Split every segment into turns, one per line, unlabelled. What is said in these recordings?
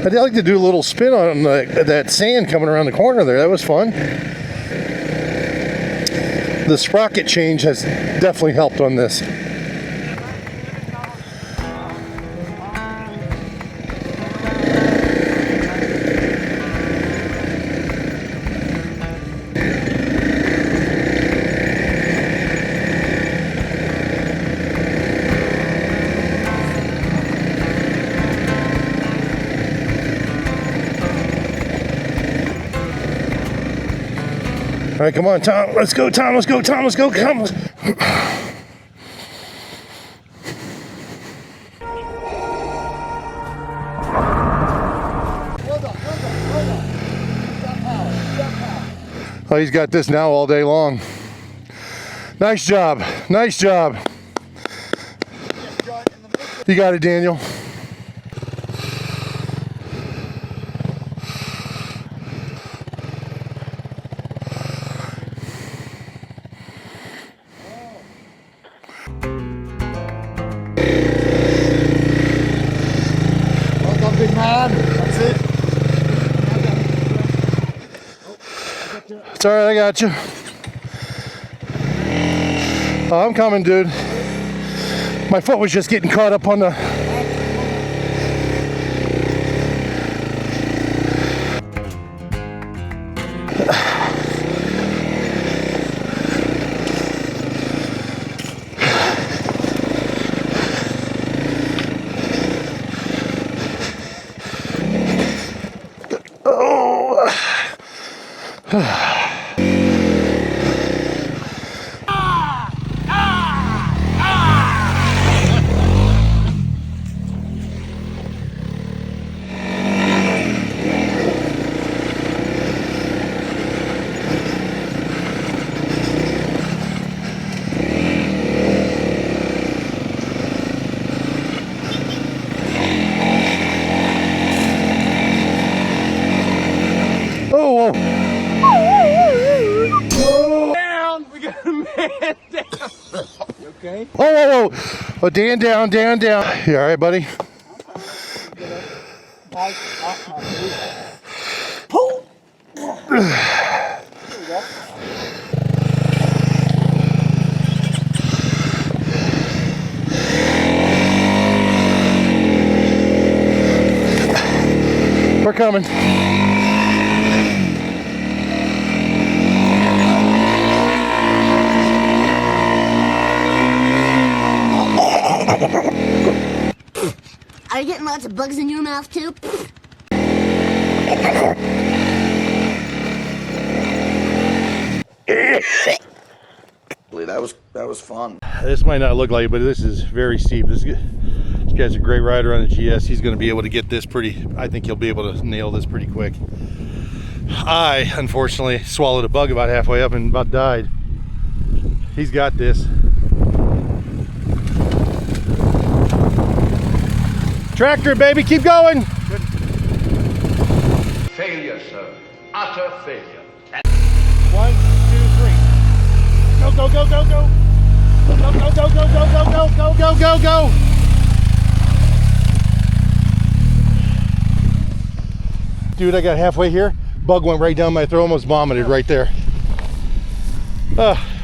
I'd like to do a little spin on that sand coming around the corner there. That was fun. The sprocket change has definitely helped on this. All right, come on, Tom. Let's go, Tom. Let's go, Tom. Let's go, come. Oh, he's got this now all day long. Nice job. Nice job. You got it, Daniel.
Big man, that's it.
It's all right, I got you. Oh, I'm coming, dude. My foot was just getting caught up on the...
Okay.
Oh, Dan down, Dan down. You all right, buddy?
Pull.
We're coming.
Are you getting lots of bugs in your mouth too?
That was fun.
This might not look like it, but this is very steep. This guy's a great rider on the GS. He's going to be able to get this pretty, I think he'll be able to nail this pretty quick. I, unfortunately, swallowed a bug about halfway up and about died. He's got this. Tractor, baby, keep going. Good.
Failure, sir. Utter failure.
1, 2, 3. Go, go, go, go, go. Go, go, go, go, go, go, go, go, go, go, go. Dude, I got halfway here. Bug went right down my throat, almost vomited right there.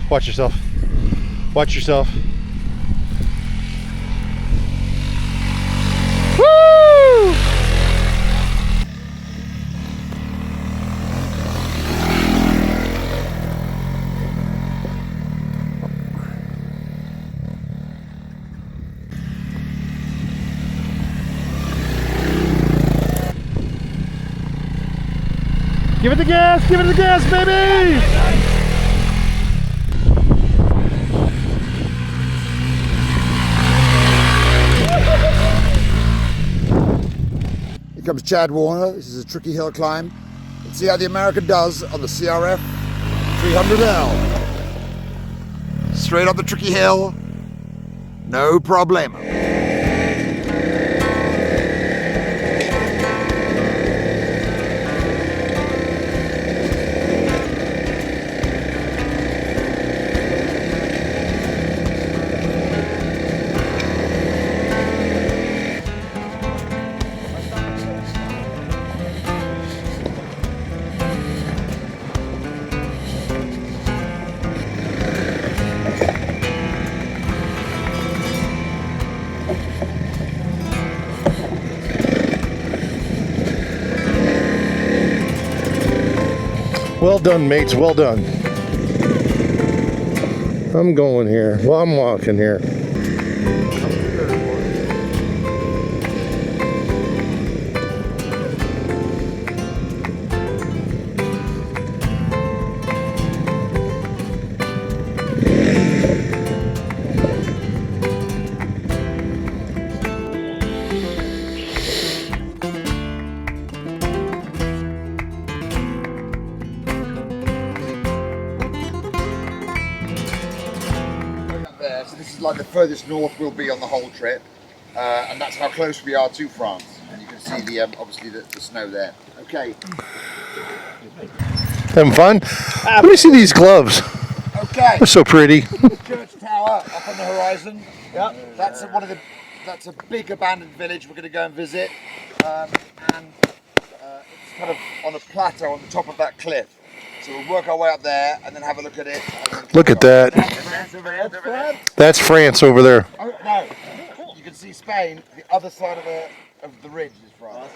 Watch yourself. Watch yourself. Woo! Give it the gas, baby!
Here comes Chad Warner. This is a tricky hill climb. Let's see how the American does on the CRF 300L. Straight up the tricky hill. No problemo.
Well done, mates. Well done. I'm going here. Well, I'm walking here.
So this is like the furthest north we'll be on the whole trip, and that's how close we are to France. And you can see the obviously the snow there. Okay.
Having fun? Let me see these gloves.
Okay.
They're so pretty.
Church tower up on the horizon. Yep. That's that's a big abandoned village we're going to go and visit, and it's kind of on a plateau on the top of that cliff. So we'll work our way up there and then have a look at it.
Look at that. That's France over there.
Oh, no, you can see Spain. The other side of the ridge is France.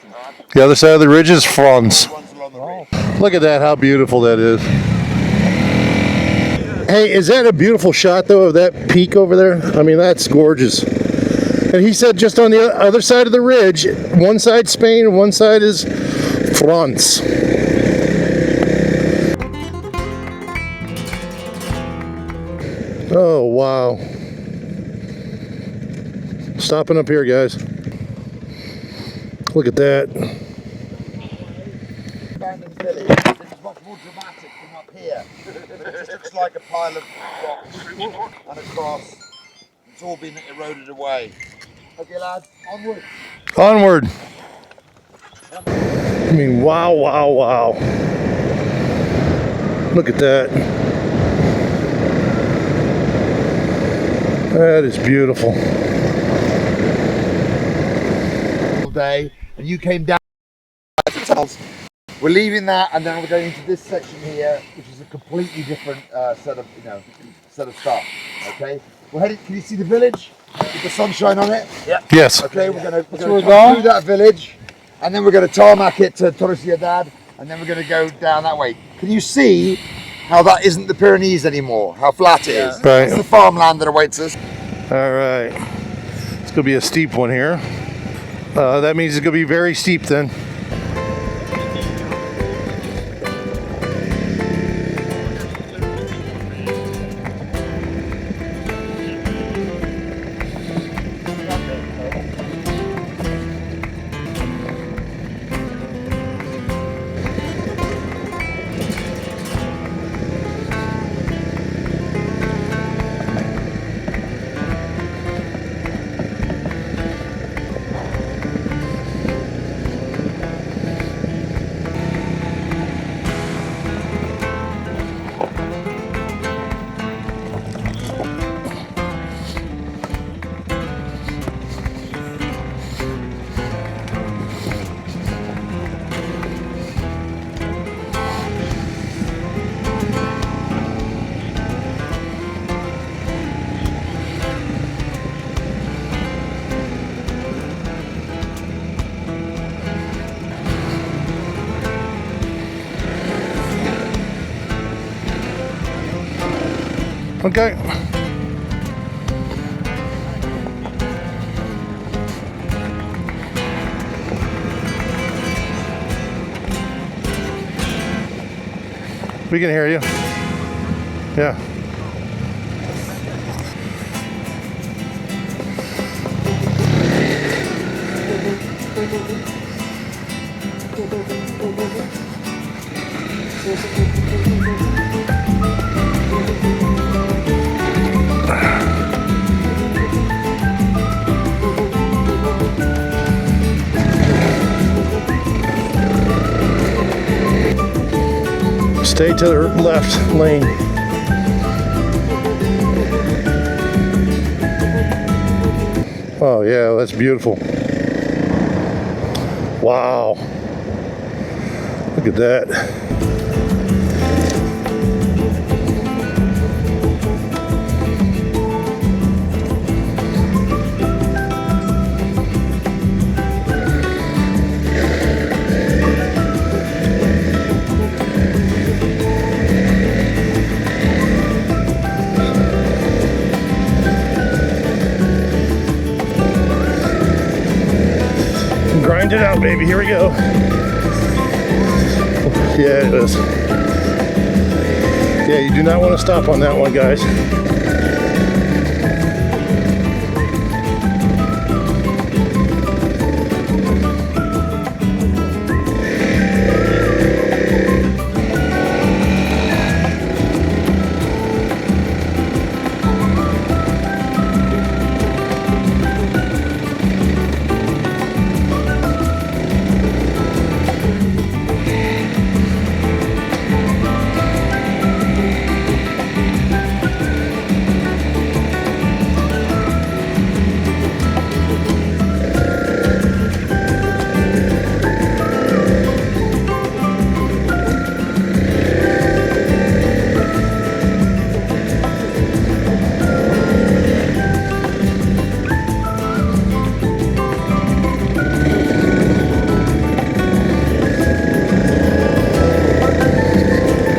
The other side of the ridge is France.
One's along the ridge.
Look at that, how beautiful that is. Hey, is that a beautiful shot though of that peak over there? I mean, that's gorgeous. And he said just on the other side of the ridge, one side Spain and one side is France. Oh, wow. Stopping up here, guys. Look at that.
Abandoned village. This is much more dramatic from up here. It just looks like a pile of rocks and a cross. It's all been eroded away. Okay, lads, onward.
Onward. I mean, wow, wow, wow. Look at that. That is beautiful.
Day, and you came down. We're leaving that, and then we're going into this section here, which is a completely different set of stuff. Okay, we're heading. Can you see the village with the sunshine on it? Yeah.
Yes.
Okay, we're going to come through that village, and then we're going to tarmac it to Torre Ciudad, and then we're going to go down that way. Can you see how that isn't the Pyrenees anymore? How flat it is.
Right.
It's the farmland that awaits us.
All right. It's going to be a steep one here. That means it's going to be very steep then. Okay. We can hear you. Yeah. Stay to the left lane. Oh yeah, that's beautiful. Wow. Look at that. Find it out, baby. Here we go. Yeah, it is. Yeah, you do not want to stop on that one, guys.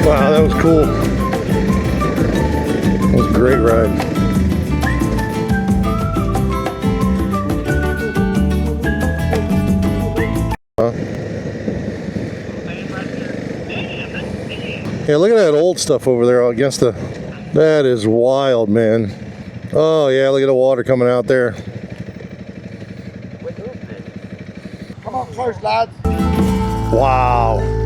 Wow, that was cool. That was a great ride. Yeah, look at that old stuff over there against the... That is wild, man. Oh, yeah, look at the water coming out there.
Come on close, lads.
Wow.